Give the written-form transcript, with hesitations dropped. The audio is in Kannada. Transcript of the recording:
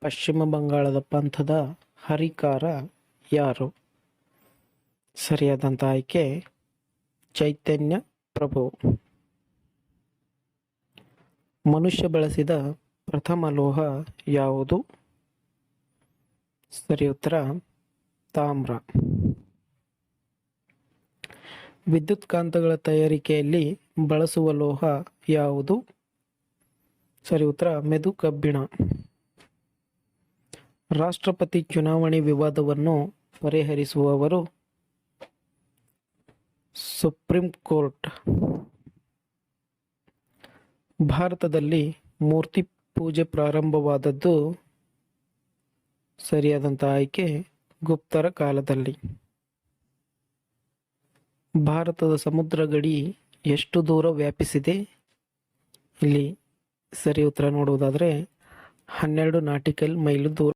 ಪಶ್ಚಿಮ ಬಂಗಾಳದ ಪಂಥದ ಹರಿಕಾರ ಯಾರು? ಸರಿಯಾದಂಥ ಆಯ್ಕೆ ಚೈತನ್ಯ ಪ್ರಭು. ಮನುಷ್ಯ ಬಳಸಿದ ಪ್ರಥಮ ಲೋಹ ಯಾವುದು? ಸರಿ ಉತ್ತರ ತಾಮ್ರ. ವಿದ್ಯುತ್ ಕಾಂತಗಳ ತಯಾರಿಕೆಯಲ್ಲಿ ಬಳಸುವ ಲೋಹ ಯಾವುದು? ಸರಿ ಉತ್ತರ ಮೆದು ಕಬ್ಬಿಣ. ರಾಷ್ಟ್ರಪತಿ ಚುನಾವಣೆ ವಿವಾದವನ್ನು ಪರಿಹರಿಸುವವರು? Supreme court. ಭಾರತದಲ್ಲಿ ಮೂರ್ತಿ ಪೂಜೆ ಪ್ರಾರಂಭವಾದದ್ದು? ಸರಿಯಾದಂಥ ಆಯ್ಕೆ ಗುಪ್ತರ ಕಾಲದಲ್ಲಿ. ಭಾರತದ ಸಮುದ್ರ ಗಡಿ ಎಷ್ಟು ದೂರ ವ್ಯಾಪಿಸಿದೆ? ಇಲ್ಲಿ ಸರಿ ಉತ್ತರ ನೋಡುವುದಾದರೆ 12 ನಾಟಿಕಲ್ ಮೈಲು ದೂರ